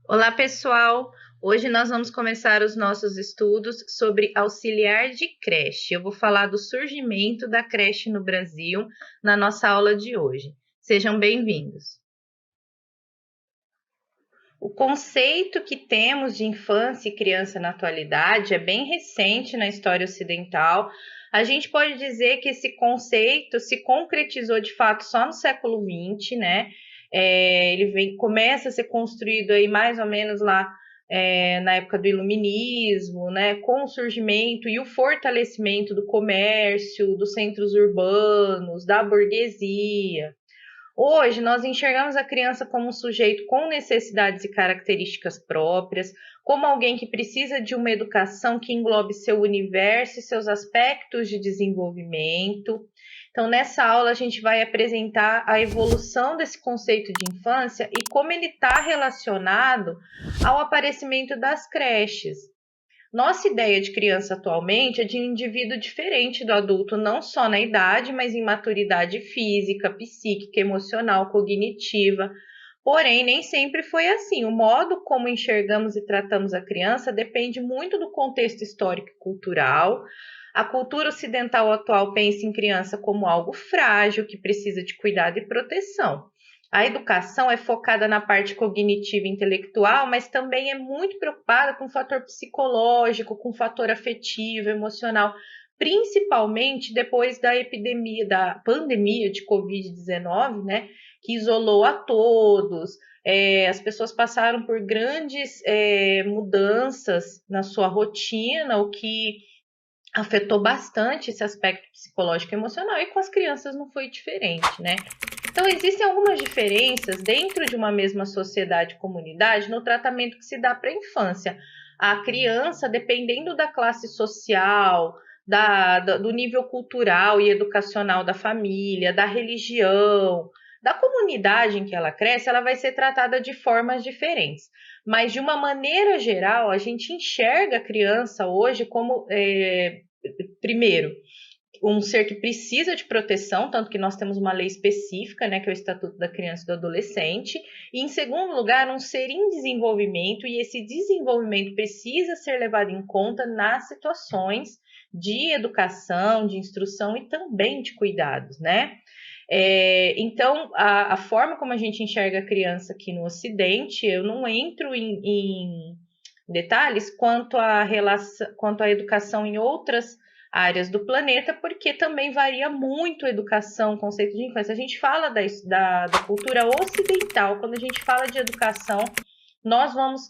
Olá, pessoal! Hoje nós vamos começar os nossos estudos sobre auxiliar de creche. Eu vou falar do surgimento da creche no Brasil na nossa aula de hoje. Sejam bem-vindos. O conceito que temos de infância e criança na atualidade é bem recente na história ocidental. A gente pode dizer que esse conceito se concretizou de fato só no século XX, né? Começa a ser construído aí mais ou menos lá na época do Iluminismo, né? Com o surgimento e o fortalecimento do comércio, dos centros urbanos, da burguesia. Hoje, nós enxergamos a criança como um sujeito com necessidades e características próprias, como alguém que precisa de uma educação que englobe seu universo e seus aspectos de desenvolvimento. Então, nessa aula, a gente vai apresentar a evolução desse conceito de infância e como ele está relacionado ao aparecimento das creches. Nossa ideia de criança atualmente é de um indivíduo diferente do adulto, não só na idade, mas em maturidade física, psíquica, emocional, cognitiva. Porém, nem sempre foi assim. O modo como enxergamos e tratamos a criança depende muito do contexto histórico e cultural. A cultura ocidental atual pensa em criança como algo frágil, que precisa de cuidado e proteção. A educação é focada na parte cognitiva e intelectual, mas também é muito preocupada com o fator psicológico, com o fator afetivo, emocional, principalmente depois da pandemia de Covid-19, né, que isolou a todos. As pessoas passaram por grandes mudanças na sua rotina, o que afetou bastante esse aspecto psicológico e emocional, e com as crianças não foi diferente, né? Então, existem algumas diferenças dentro de uma mesma sociedade e comunidade no tratamento que se dá para a infância. A criança, dependendo da classe social, do nível cultural e educacional da família, da religião, da comunidade em que ela cresce, ela vai ser tratada de formas diferentes. Mas, de uma maneira geral, a gente enxerga a criança hoje como, primeiro, um ser que precisa de proteção, tanto que nós temos uma lei específica, né, que é o Estatuto da Criança e do Adolescente, e em segundo lugar, um ser em desenvolvimento, e esse desenvolvimento precisa ser levado em conta nas situações de educação, de instrução e também de cuidados, né? Então, a forma como a gente enxerga a criança aqui no Ocidente, eu não entro em detalhes quanto à educação em outras áreas do planeta, porque também varia muito a educação, o conceito de infância. A gente fala da cultura ocidental, quando a gente fala de educação, nós vamos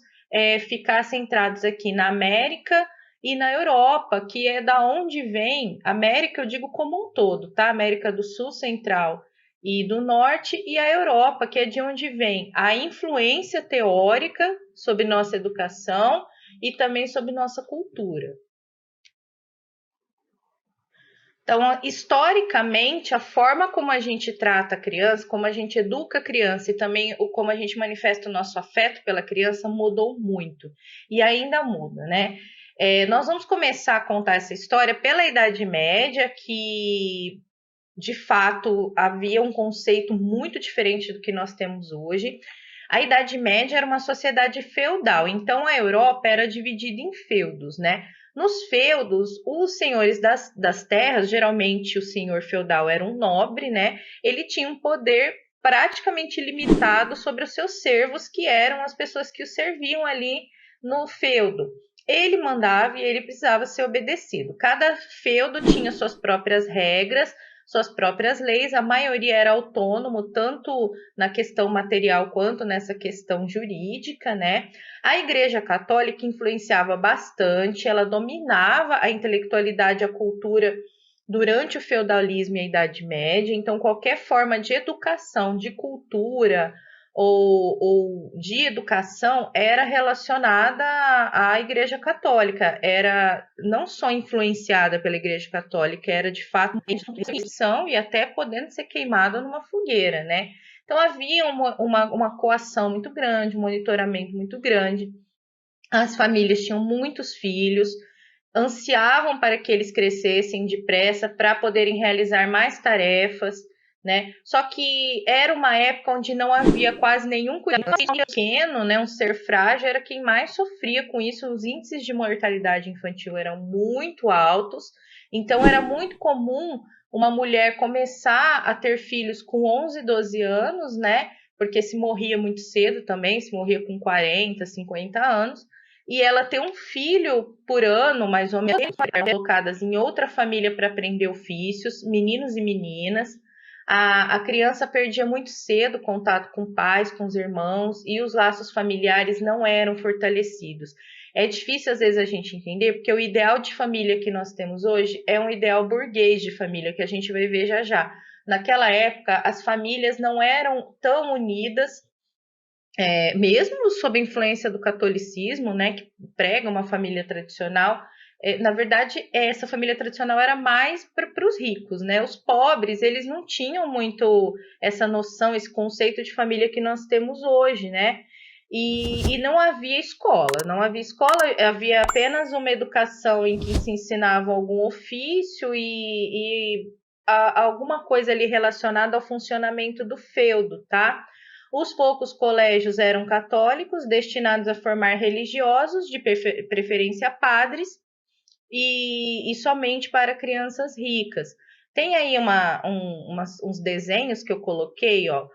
ficar centrados aqui na América e na Europa, que é da onde vem, América eu digo como um todo, tá? América do Sul, Central e do Norte, e a Europa, que é de onde vem a influência teórica sobre nossa educação e também sobre nossa cultura. Então, historicamente, a forma como a gente trata a criança, como a gente educa a criança e também como a gente manifesta o nosso afeto pela criança mudou muito e ainda muda, né? Nós vamos começar a contar essa história pela Idade Média, que de fato havia um conceito muito diferente do que nós temos hoje. A Idade Média era uma sociedade feudal, então a Europa era dividida em feudos, né? Nos feudos, os senhores das terras, geralmente o senhor feudal era um nobre, né? Ele tinha um poder praticamente limitado sobre os seus servos, que eram as pessoas que o serviam ali no feudo. Ele mandava e ele precisava ser obedecido. Cada feudo tinha suas próprias regras, suas próprias leis, a maioria era autônomo, tanto na questão material quanto nessa questão jurídica, né? A Igreja Católica influenciava bastante, ela dominava a intelectualidade, a cultura durante o feudalismo e a Idade Média, então qualquer forma de educação, de cultura ou de educação era relacionada à Igreja Católica, era não só influenciada pela Igreja Católica, era de fato uma instituição e até podendo ser queimada numa fogueira, né? Então havia uma coação muito grande, um monitoramento muito grande, as famílias tinham muitos filhos, ansiavam para que eles crescessem depressa para poderem realizar mais tarefas, né? Só que era uma época onde não havia quase nenhum cuidado. Pequeno, né, um ser frágil era quem mais sofria com isso. Os índices de mortalidade infantil eram muito altos, então era muito comum uma mulher começar a ter filhos com 11, 12 anos, né? Porque se morria muito cedo também, se morria com 40, 50 anos, e ela ter um filho por ano, mais ou menos, colocadas em outra família para aprender ofícios, meninos e meninas. A criança perdia muito cedo contato com pais, com os irmãos, e os laços familiares não eram fortalecidos. É difícil às vezes a gente entender, porque o ideal de família que nós temos hoje é um ideal burguês de família, que a gente vai ver já já. Naquela época, as famílias não eram tão unidas, mesmo sob a influência do catolicismo, né, que prega uma família tradicional. Na verdade, essa família tradicional era mais para os ricos, né? Os pobres, eles não tinham muito essa noção, esse conceito de família que nós temos hoje, né? E não havia escola, havia apenas uma educação em que se ensinava algum ofício e alguma coisa ali relacionada ao funcionamento do feudo, tá? Os poucos colégios eram católicos, destinados a formar religiosos, de preferência padres, e somente para crianças ricas. Tem aí uns desenhos que eu coloquei, ó.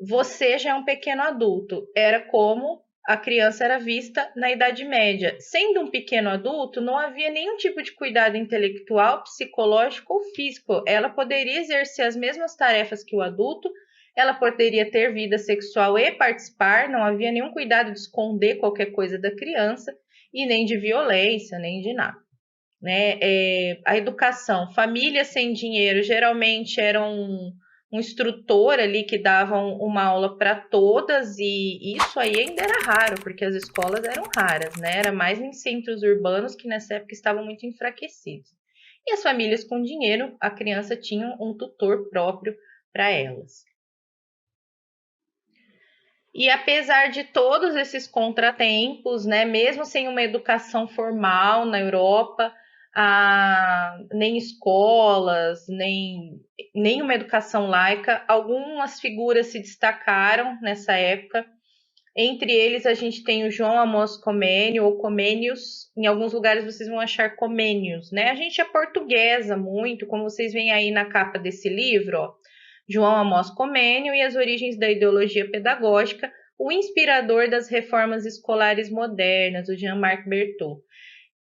Você já é um pequeno adulto. Era como a criança era vista na Idade Média. Sendo um pequeno adulto, não havia nenhum tipo de cuidado intelectual, psicológico ou físico. Ela poderia exercer as mesmas tarefas que o adulto, ela poderia ter vida sexual e participar, não havia nenhum cuidado de esconder qualquer coisa da criança, e nem de violência, nem de nada. Né? A educação, famílias sem dinheiro geralmente era um instrutor ali que dava uma aula para todas, e isso aí ainda era raro, porque as escolas eram raras, né? Era mais em centros urbanos que nessa época estavam muito enfraquecidos. E as famílias com dinheiro, a criança tinha um tutor próprio para elas. E apesar de todos esses contratempos, né, mesmo sem uma educação formal na Europa, nem escolas, nem uma educação laica, algumas figuras se destacaram nessa época. Entre eles, a gente tem o João Amós Comênio, ou Comênios. Em alguns lugares vocês vão achar Comênios, né? A gente é portuguesa muito, como vocês veem aí na capa desse livro, ó. João Amós Comênio e as origens da ideologia pedagógica, o inspirador das reformas escolares modernas, o Jean-Marc Berthoud.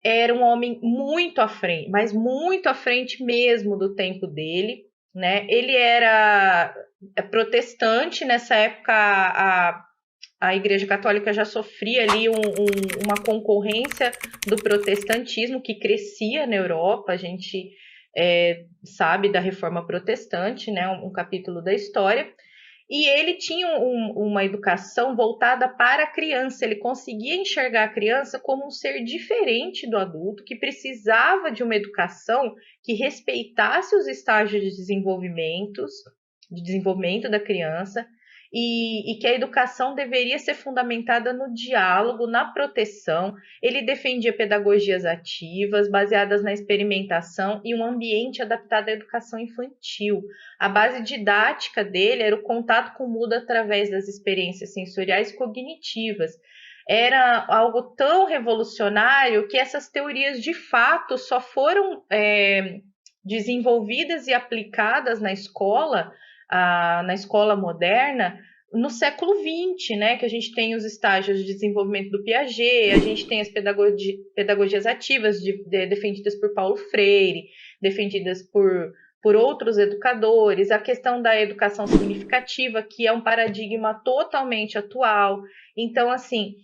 Era um homem muito à frente, mas muito à frente mesmo do tempo dele, né? Ele era protestante, nessa época a Igreja Católica já sofria ali uma concorrência do protestantismo que crescia na Europa. A gente sabe da Reforma Protestante, né? Um capítulo da história. E ele tinha uma educação voltada para a criança. Ele conseguia enxergar a criança como um ser diferente do adulto, que precisava de uma educação que respeitasse os estágios de desenvolvimento da criança, e que a educação deveria ser fundamentada no diálogo, na proteção. Ele defendia pedagogias ativas, baseadas na experimentação, e um ambiente adaptado à educação infantil. A base didática dele era o contato com o mundo através das experiências sensoriais e cognitivas. Era algo tão revolucionário que essas teorias, de fato, só foram desenvolvidas e aplicadas na escola moderna, no século XX, né, que a gente tem os estágios de desenvolvimento do Piaget, a gente tem as pedagogias ativas defendidas por Paulo Freire, defendidas por outros educadores, a questão da educação significativa, que é um paradigma totalmente atual. Então, assim,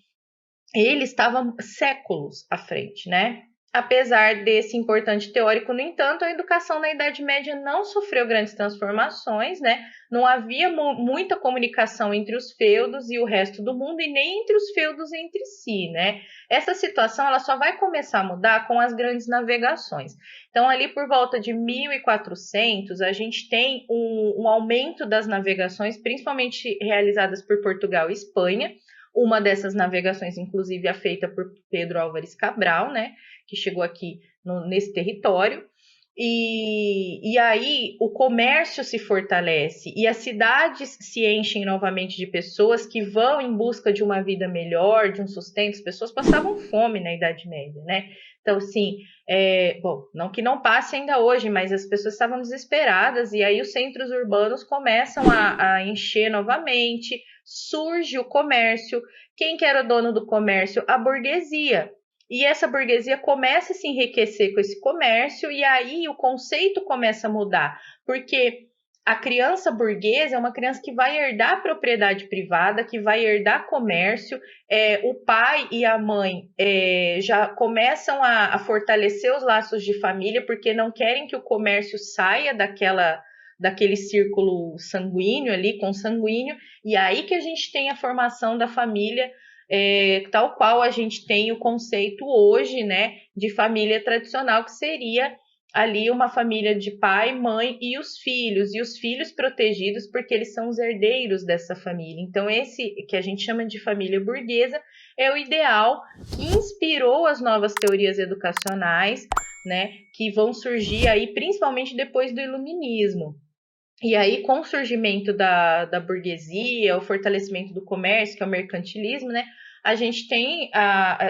ele estava séculos à frente, né? Apesar desse importante teórico, no entanto, a educação na Idade Média não sofreu grandes transformações, né? Não havia muita comunicação entre os feudos e o resto do mundo, e nem entre os feudos entre si, né? Essa situação ela só vai começar a mudar com as grandes navegações. Então, ali por volta de 1400, a gente tem um aumento das navegações, principalmente realizadas por Portugal e Espanha. Uma dessas navegações, inclusive, é feita por Pedro Álvares Cabral, né, que chegou aqui nesse território. E aí o comércio se fortalece e as cidades se enchem novamente de pessoas que vão em busca de uma vida melhor, de um sustento. As pessoas passavam fome na Idade Média, né? Então, assim, bom, não que não passe ainda hoje, mas as pessoas estavam desesperadas e aí os centros urbanos começam a encher novamente, surge o comércio. Quem que era o dono do comércio? A burguesia. E essa burguesia começa a se enriquecer com esse comércio, e aí o conceito começa a mudar, porque a criança burguesa é uma criança que vai herdar propriedade privada, que vai herdar comércio, o pai e a mãe já começam a fortalecer os laços de família, porque não querem que o comércio saia daquele círculo sanguíneo ali, consanguíneo, e aí que a gente tem a formação da família tal qual a gente tem o conceito hoje, né, de família tradicional, que seria ali uma família de pai, mãe e os filhos protegidos porque eles são os herdeiros dessa família. Então, esse que a gente chama de família burguesa é o ideal que inspirou as novas teorias educacionais, né, que vão surgir aí principalmente depois do Iluminismo. E aí, com o surgimento da burguesia, o fortalecimento do comércio, que é o mercantilismo, né? A gente tem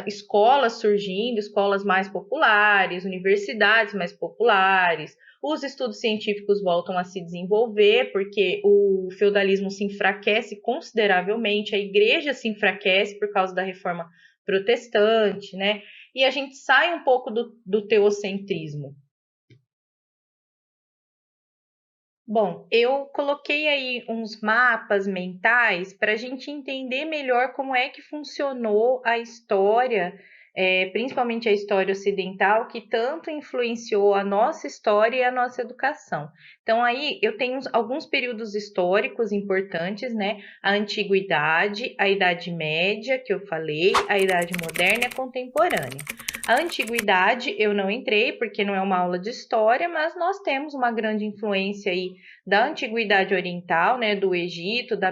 escolas surgindo, escolas mais populares, universidades mais populares, os estudos científicos voltam a se desenvolver, porque o feudalismo se enfraquece consideravelmente, a igreja se enfraquece por causa da reforma protestante, né? E a gente sai um pouco do teocentrismo. Bom, eu coloquei aí uns mapas mentais para a gente entender melhor como é que funcionou a história, principalmente a história ocidental, que tanto influenciou a nossa história e a nossa educação. Então, aí eu tenho alguns períodos históricos importantes, né? A Antiguidade, a Idade Média, que eu falei, a Idade Moderna e a Contemporânea. A antiguidade eu não entrei porque não é uma aula de história, mas nós temos uma grande influência aí da antiguidade oriental, né, do Egito, da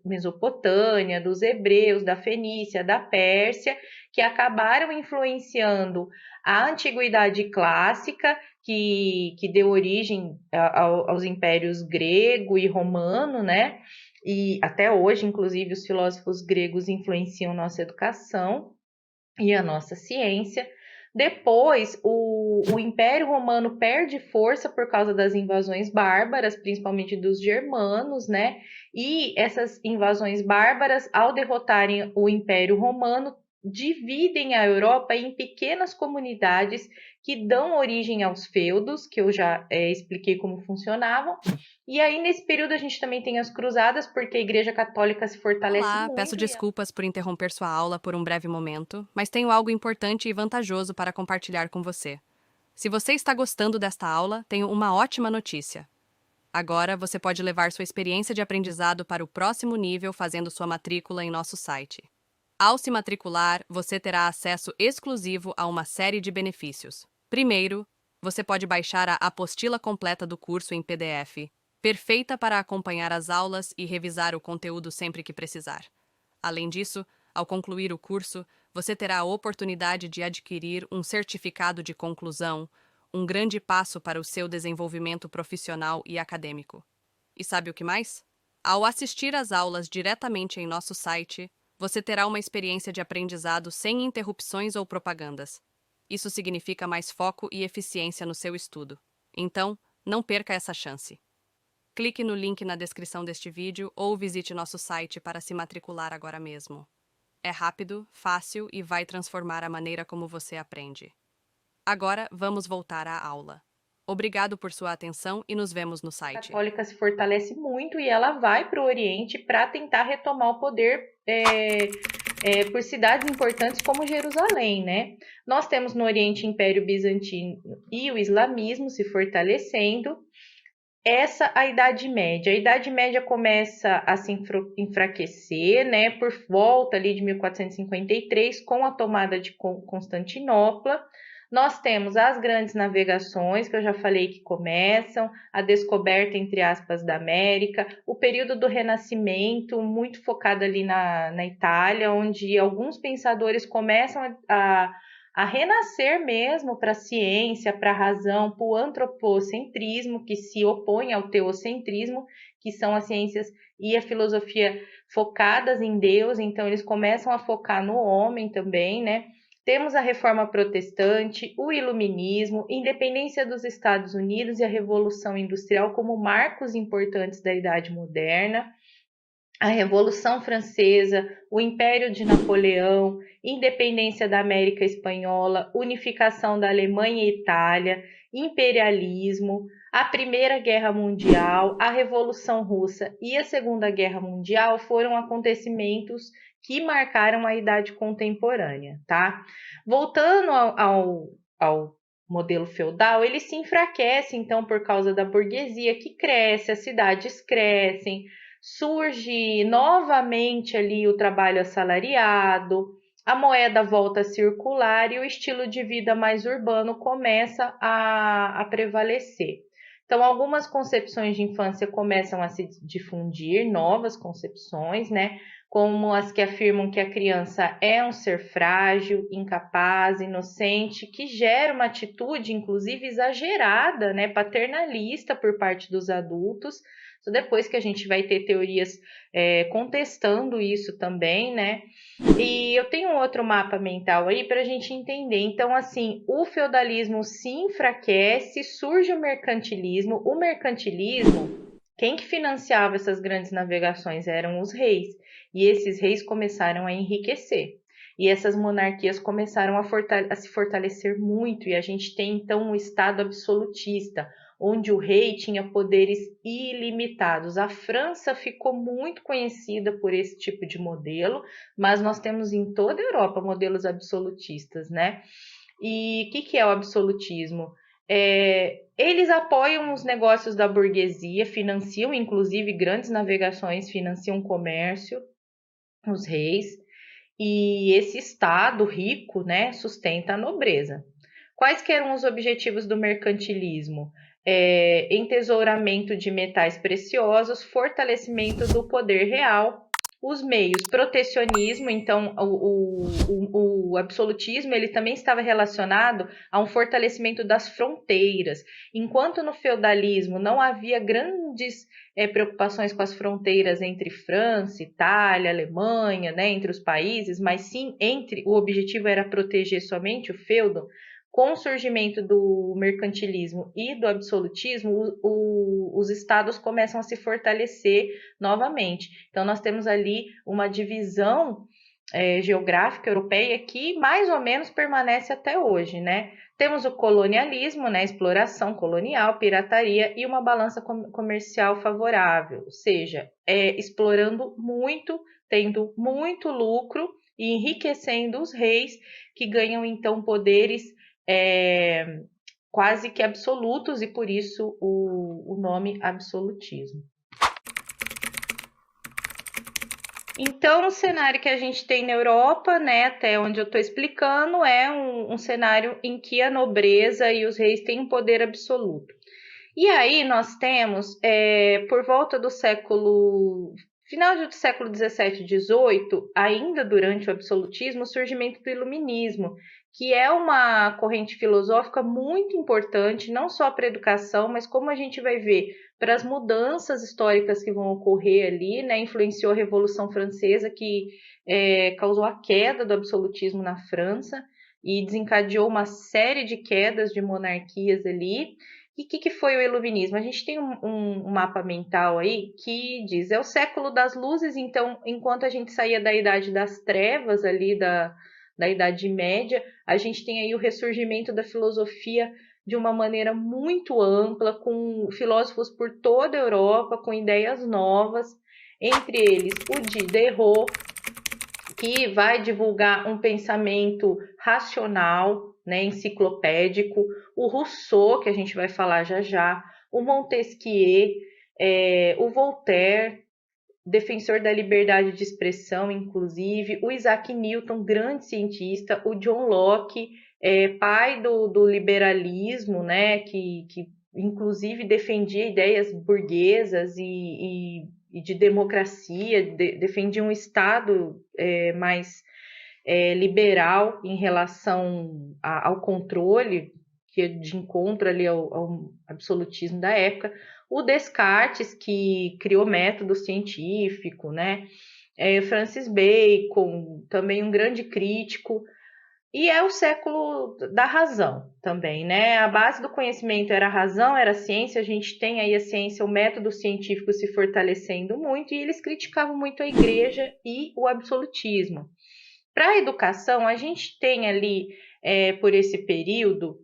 Mesopotâmia, dos hebreus, da Fenícia, da Pérsia, que acabaram influenciando a antiguidade clássica, que deu origem aos impérios grego e romano, né? E até hoje, inclusive, os filósofos gregos influenciam nossa educação e a nossa ciência. Depois, o Império Romano perde força por causa das invasões bárbaras, principalmente dos germanos, né? E essas invasões bárbaras, ao derrotarem o Império Romano, dividem a Europa em pequenas comunidades que dão origem aos feudos, que eu já expliquei como funcionavam. E aí, nesse período, a gente também tem as cruzadas, porque a Igreja Católica se fortalece Olá, peço muito. desculpas por interromper sua aula por um breve momento, mas tenho algo importante e vantajoso para compartilhar com você. Se você está gostando desta aula, tenho uma ótima notícia. Agora você pode levar sua experiência de aprendizado para o próximo nível fazendo sua matrícula em nosso site. Ao se matricular, você terá acesso exclusivo a uma série de benefícios. Primeiro, você pode baixar a apostila completa do curso em PDF, perfeita para acompanhar as aulas e revisar o conteúdo sempre que precisar. Além disso, ao concluir o curso, você terá a oportunidade de adquirir um certificado de conclusão, um grande passo para o seu desenvolvimento profissional e acadêmico. E sabe o que mais? Ao assistir às aulas diretamente em nosso site, você terá uma experiência de aprendizado sem interrupções ou propagandas. Isso significa mais foco e eficiência no seu estudo. Então, não perca essa chance. Clique no link na descrição deste vídeo ou visite nosso site para se matricular agora mesmo. É rápido, fácil e vai transformar a maneira como você aprende. Agora, vamos voltar à aula. Obrigado por sua atenção e nos vemos no site. A católica se fortalece muito e ela vai para o Oriente para tentar retomar o poder por cidades importantes como Jerusalém, né? Nós temos no Oriente o Império Bizantino e o islamismo se fortalecendo. Essa a Idade Média. A Idade Média começa a se enfraquecer, né, por volta ali de 1453, com a tomada de Constantinopla. Nós temos as grandes navegações, que eu já falei que começam, a descoberta, entre aspas, da América, o período do Renascimento, muito focado ali na Itália, onde alguns pensadores começam a renascer mesmo para a ciência, para a razão, para o antropocentrismo, que se opõe ao teocentrismo, que são as ciências e a filosofia focadas em Deus, então eles começam a focar no homem também, né? Temos a Reforma Protestante, o Iluminismo, independência dos Estados Unidos e a Revolução Industrial como marcos importantes da Idade Moderna, a Revolução Francesa, o Império de Napoleão, independência da América Espanhola, unificação da Alemanha e Itália, imperialismo, a Primeira Guerra Mundial, a Revolução Russa e a Segunda Guerra Mundial foram acontecimentos que marcaram a idade contemporânea, tá? Voltando ao modelo feudal, ele se enfraquece, então, por causa da burguesia que cresce, as cidades crescem, surge novamente ali o trabalho assalariado, a moeda volta a circular e o estilo de vida mais urbano começa a prevalecer. Então, algumas concepções de infância começam a se difundir, novas concepções, né? Como as que afirmam que a criança é um ser frágil, incapaz, inocente, que gera uma atitude, inclusive, exagerada, né? Paternalista por parte dos adultos. Só depois que a gente vai ter teorias contestando isso também, né? E eu tenho um outro mapa mental aí para a gente entender. Então, assim, o feudalismo se enfraquece, surge o mercantilismo. O mercantilismo, quem que financiava essas grandes navegações eram os reis. E esses reis começaram a enriquecer. E essas monarquias começaram a se fortalecer muito. E a gente tem, então, um Estado absolutista, onde o rei tinha poderes ilimitados. A França ficou muito conhecida por esse tipo de modelo, mas nós temos em toda a Europa modelos absolutistas, né? E o que é o absolutismo? Eles apoiam os negócios da burguesia, financiam inclusive grandes navegações, financiam comércio, os reis, e esse Estado rico, né, sustenta a nobreza. Quais que eram os objetivos do mercantilismo? Entesouramento de metais preciosos, fortalecimento do poder real, os meios, protecionismo, então o absolutismo ele também estava relacionado a um fortalecimento das fronteiras. Enquanto no feudalismo não havia grandes preocupações com as fronteiras entre França, Itália, Alemanha, né, entre os países, mas sim o objetivo era proteger somente o feudo. Com o surgimento do mercantilismo e do absolutismo, os estados começam a se fortalecer novamente. Então, nós temos ali uma divisão geográfica europeia que mais ou menos permanece até hoje, né? Temos o colonialismo, né? Exploração colonial, pirataria e uma balança comercial favorável, ou seja, explorando muito, tendo muito lucro e enriquecendo os reis que ganham então poderes quase que absolutos e por isso o nome absolutismo. Então, o cenário que a gente tem na Europa, né, até onde eu estou explicando, é um cenário em que a nobreza e os reis têm um poder absoluto. E aí nós temos, por volta do final do século 17 e 18, ainda durante o absolutismo, o surgimento do iluminismo, que é uma corrente filosófica muito importante, não só para a educação, mas como a gente vai ver, para as mudanças históricas que vão ocorrer ali, né? Influenciou a Revolução Francesa, que causou a queda do absolutismo na França e desencadeou uma série de quedas de monarquias ali. E o que foi o iluminismo? A gente tem um mapa mental aí que diz, é o século das luzes, então, enquanto a gente saía da idade das trevas ali, da Idade Média, a gente tem aí o ressurgimento da filosofia de uma maneira muito ampla, com filósofos por toda a Europa, com ideias novas, entre eles o Diderot, que vai divulgar um pensamento racional, né, enciclopédico, o Rousseau, que a gente vai falar já já, o Montesquieu, o Voltaire, defensor da liberdade de expressão, inclusive, o Isaac Newton, grande cientista, o John Locke, pai do liberalismo, né, que inclusive defendia ideias burguesas e de democracia, defendia um Estado mais liberal em relação ao controle, que é de encontro ali ao absolutismo da época, o Descartes, que criou método científico, né? Francis Bacon, também um grande crítico, e é o século da razão também, né? A base do conhecimento era a razão, era a ciência, a gente tem aí a ciência, o método científico se fortalecendo muito, e eles criticavam muito a igreja e o absolutismo. Para a educação, a gente tem ali, por esse período,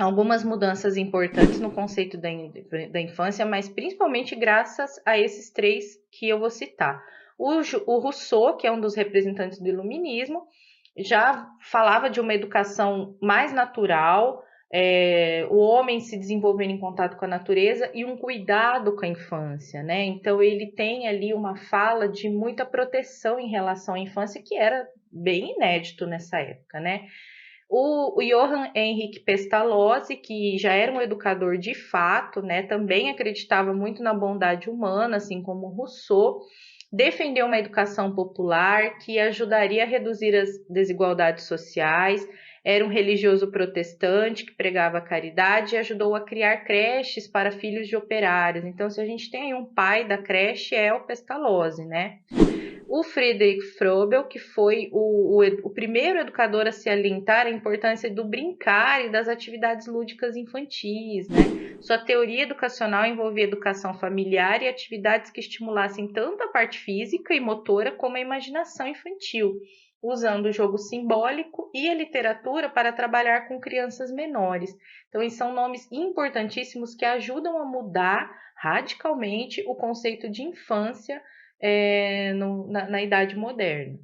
algumas mudanças importantes no conceito da infância, mas principalmente graças a esses três que eu vou citar. O Rousseau, que é um dos representantes do iluminismo, já falava de uma educação mais natural, o homem se desenvolvendo em contato com a natureza e um cuidado com a infância, né? Então ele tem ali uma fala de muita proteção em relação à infância, que era bem inédito nessa época, né? O Johann Henrique Pestalozzi, que já era um educador de fato, né, também acreditava muito na bondade humana, assim como Rousseau, defendeu uma educação popular que ajudaria a reduzir as desigualdades sociais, era um religioso protestante que pregava a caridade e ajudou a criar creches para filhos de operários. Então, se a gente tem aí um pai da creche, é o Pestalozzi, né? O Friedrich Frobel, que foi o primeiro educador a se alentar a importância do brincar e das atividades lúdicas infantis, né? Sua teoria educacional envolvia educação familiar e atividades que estimulassem tanto a parte física e motora como a imaginação infantil, usando o jogo simbólico e a literatura para trabalhar com crianças menores. Então, esses são nomes importantíssimos que ajudam a mudar radicalmente o conceito de infância na Idade Moderna.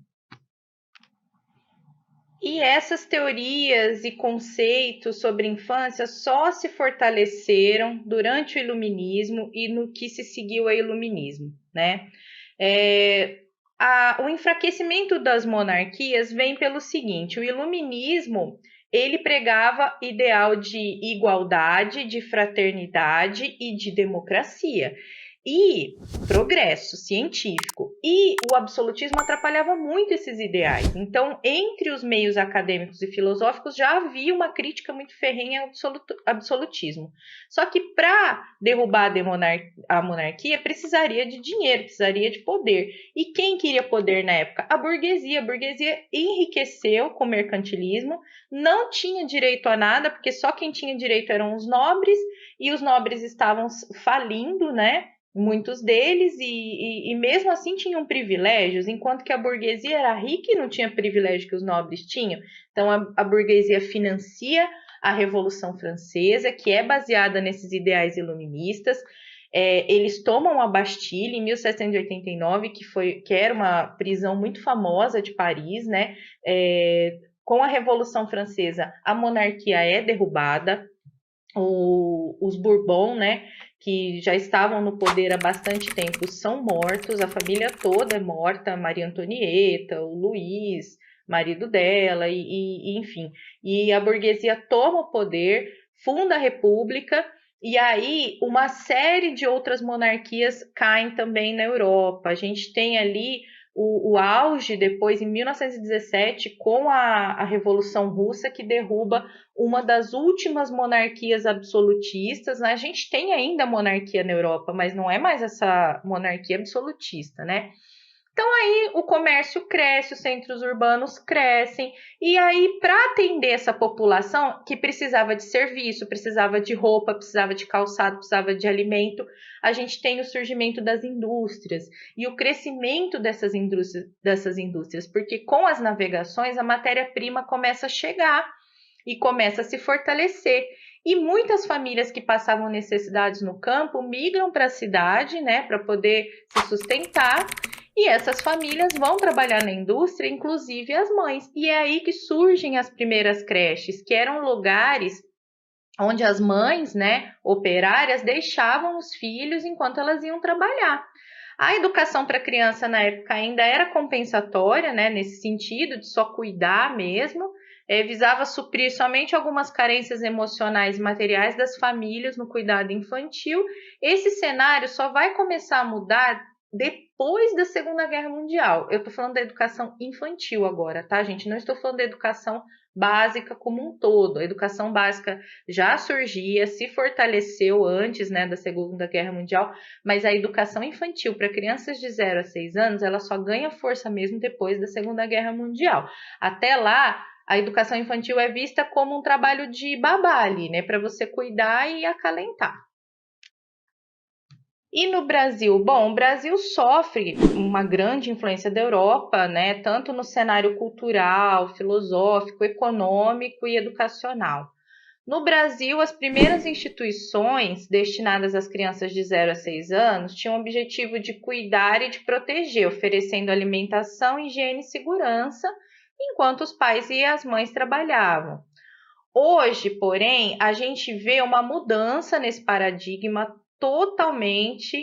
E essas teorias e conceitos sobre infância só se fortaleceram durante o Iluminismo e no que se seguiu ao Iluminismo, né? O enfraquecimento das monarquias vem pelo seguinte: o Iluminismo ele pregava ideal de igualdade, de fraternidade e de democracia. E progresso científico. E o absolutismo atrapalhava muito esses ideais. Então, entre os meios acadêmicos e filosóficos já havia uma crítica muito ferrenha ao absolutismo. Só que para derrubar a monarquia precisaria de dinheiro, precisaria de poder. E quem queria poder na época? A burguesia. A burguesia enriqueceu com o mercantilismo, não tinha direito a nada, porque só quem tinha direito eram os nobres, e os nobres estavam falindo, né? Muitos deles, e mesmo assim tinham privilégios, enquanto que a burguesia era rica e não tinha privilégio que os nobres tinham. Então a burguesia financia a Revolução Francesa, que é baseada nesses ideais iluministas. Eles tomam a Bastilha em 1789, que era uma prisão muito famosa de Paris, né? Com a Revolução Francesa, a monarquia é derrubada, os Bourbon, né, que já estavam no poder há bastante tempo, são mortos, a família toda é morta, Maria Antonieta, o Luís, marido dela, enfim. E a burguesia toma o poder, funda a república, e aí uma série de outras monarquias caem também na Europa. A gente tem ali o auge depois, em 1917, com a Revolução Russa, que derruba uma das últimas monarquias absolutistas. A gente tem ainda monarquia na Europa, mas não é mais essa monarquia absolutista, né? Então aí o comércio cresce, os centros urbanos crescem, e aí para atender essa população que precisava de serviço, precisava de roupa, precisava de calçado, precisava de alimento, a gente tem o surgimento das indústrias e o crescimento dessas indústrias, porque com as navegações a matéria-prima começa a chegar e começa a se fortalecer. E muitas famílias que passavam necessidades no campo migram para a cidade, né, para poder se sustentar. E essas famílias vão trabalhar na indústria, inclusive as mães. E é aí que surgem as primeiras creches, que eram lugares onde as mães, né, operárias, deixavam os filhos enquanto elas iam trabalhar. A educação para a criança na época ainda era compensatória, né, nesse sentido, de só cuidar mesmo, visava suprir somente algumas carências emocionais e materiais das famílias no cuidado infantil. Esse cenário só vai começar a mudar depois da Segunda Guerra Mundial. Eu estou falando da educação infantil agora, tá, gente? Não estou falando da educação básica como um todo. A educação básica já surgia, se fortaleceu antes, né, da Segunda Guerra Mundial, mas a educação infantil para crianças de 0 a 6 anos, ela só ganha força mesmo depois da Segunda Guerra Mundial. Até lá, a educação infantil é vista como um trabalho de babá ali, né, para você cuidar e acalentar. E no Brasil? Bom, o Brasil sofre uma grande influência da Europa, né, tanto no cenário cultural, filosófico, econômico e educacional. No Brasil, as primeiras instituições destinadas às crianças de 0 a 6 anos tinham o objetivo de cuidar e de proteger, oferecendo alimentação, higiene e segurança, enquanto os pais e as mães trabalhavam. Hoje, porém, a gente vê uma mudança nesse paradigma totalmente.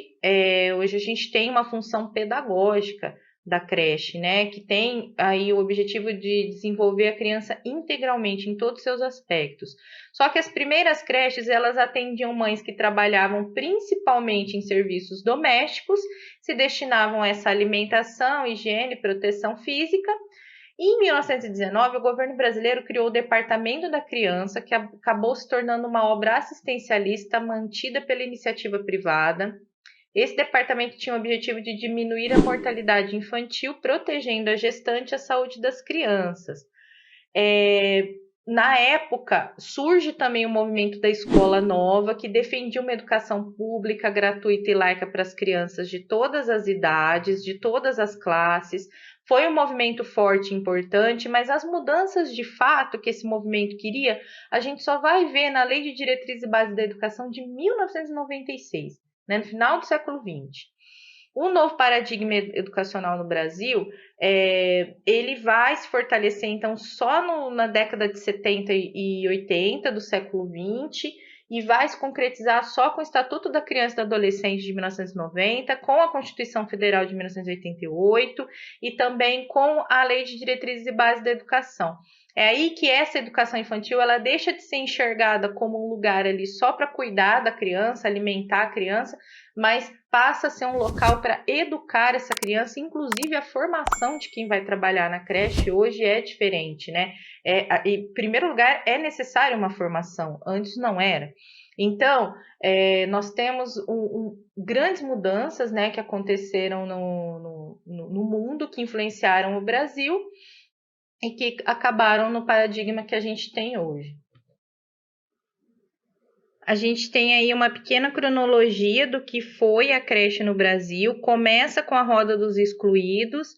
Hoje a gente tem uma função pedagógica da creche, né, que tem aí o objetivo de desenvolver a criança integralmente em todos os seus aspectos. Só que as primeiras creches, elas atendiam mães que trabalhavam principalmente em serviços domésticos, se destinavam a essa alimentação, higiene, proteção física. Em 1919, o governo brasileiro criou o Departamento da Criança, que acabou se tornando uma obra assistencialista mantida pela iniciativa privada. Esse departamento tinha o objetivo de diminuir a mortalidade infantil, protegendo a gestante e a saúde das crianças. Na época, surge também o movimento da Escola Nova, que defendia uma educação pública, gratuita e laica para as crianças de todas as idades, de todas as classes. Foi um movimento forte e importante, mas as mudanças de fato que esse movimento queria, a gente só vai ver na Lei de Diretrizes e Bases da Educação de 1996, né, no final do século XX. O novo paradigma educacional no Brasil, ele vai se fortalecer, então, só na década de 70 e 80 do século XX, e vai se concretizar só com o Estatuto da Criança e do Adolescente de 1990, com a Constituição Federal de 1988 e também com a Lei de Diretrizes e Bases da Educação. É aí que essa educação infantil, ela deixa de ser enxergada como um lugar ali só para cuidar da criança, alimentar a criança, mas passa a ser um local para educar essa criança, inclusive a formação de quem vai trabalhar na creche hoje é diferente, né? Em primeiro lugar, é necessária uma formação, antes não era. Então, nós temos grandes mudanças, né, que aconteceram no mundo, que influenciaram o Brasil e que acabaram no paradigma que a gente tem hoje. A gente tem aí uma pequena cronologia do que foi a creche no Brasil. Começa com a roda dos excluídos.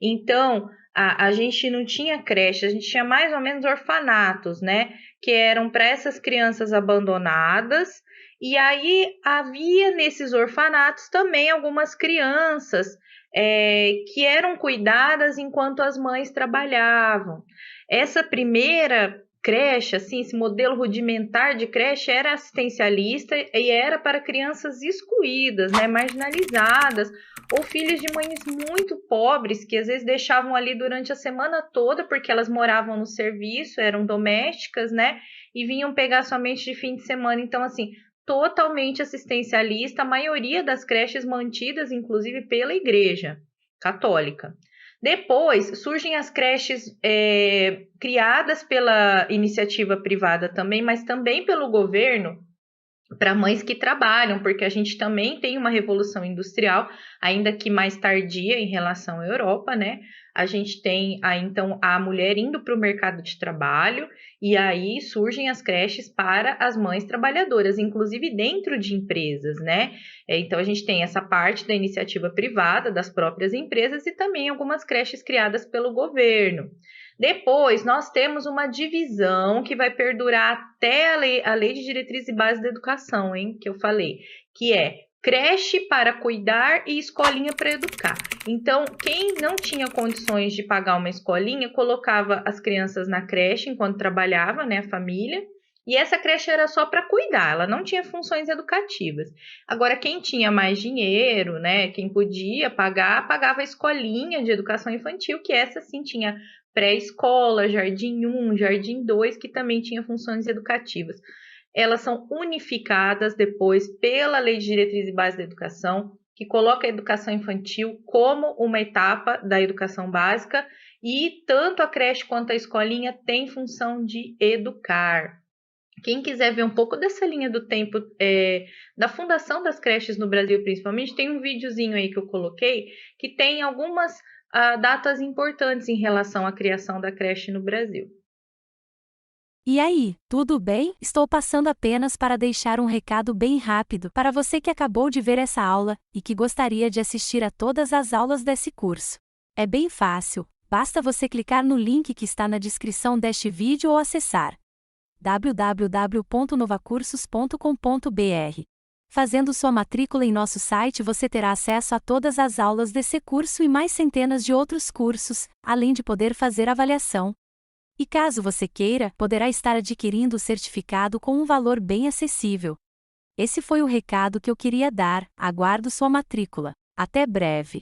Então, a gente não tinha creche, a gente tinha mais ou menos orfanatos, né? Que eram para essas crianças abandonadas. E aí havia nesses orfanatos também algumas crianças que eram cuidadas enquanto as mães trabalhavam. Essa primeira creche, assim, esse modelo rudimentar de creche era assistencialista e era para crianças excluídas, né, marginalizadas, ou filhas de mães muito pobres que às vezes deixavam ali durante a semana toda porque elas moravam no serviço, eram domésticas, né, e vinham pegar somente de fim de semana. Então, assim, totalmente assistencialista, a maioria das creches mantidas, inclusive, pela Igreja Católica. Depois surgem as creches criadas pela iniciativa privada também, mas também pelo governo, para mães que trabalham, porque a gente também tem uma revolução industrial, ainda que mais tardia em relação à Europa, né? A gente tem então a mulher indo para o mercado de trabalho e aí surgem as creches para as mães trabalhadoras, inclusive dentro de empresas, né? Então a gente tem essa parte da iniciativa privada, das próprias empresas e também algumas creches criadas pelo governo. Depois, nós temos uma divisão que vai perdurar até a lei de Diretrizes e Bases da Educação, hein, que eu falei, que é creche para cuidar e escolinha para educar. Então, quem não tinha condições de pagar uma escolinha, colocava as crianças na creche enquanto trabalhava, né, a família, e essa creche era só para cuidar, ela não tinha funções educativas. Agora, quem tinha mais dinheiro, né, quem podia pagar, pagava a escolinha de educação infantil, que essa sim tinha pré-escola, jardim 1, jardim 2, que também tinha funções educativas. Elas são unificadas depois pela Lei de Diretrizes e Bases da Educação, que coloca a educação infantil como uma etapa da educação básica e tanto a creche quanto a escolinha têm função de educar. Quem quiser ver um pouco dessa linha do tempo da fundação das creches no Brasil, principalmente, tem um videozinho aí que eu coloquei que tem algumas datas importantes em relação à criação da creche no Brasil. E aí, tudo bem? Estou passando apenas para deixar um recado bem rápido para você que acabou de ver essa aula e que gostaria de assistir a todas as aulas desse curso. É bem fácil, basta você clicar no link que está na descrição deste vídeo ou acessar www.novacursos.com.br. Fazendo sua matrícula em nosso site, você terá acesso a todas as aulas desse curso e mais centenas de outros cursos, além de poder fazer avaliação. E caso você queira, poderá estar adquirindo o certificado com um valor bem acessível. Esse foi o recado que eu queria dar, aguardo sua matrícula. Até breve!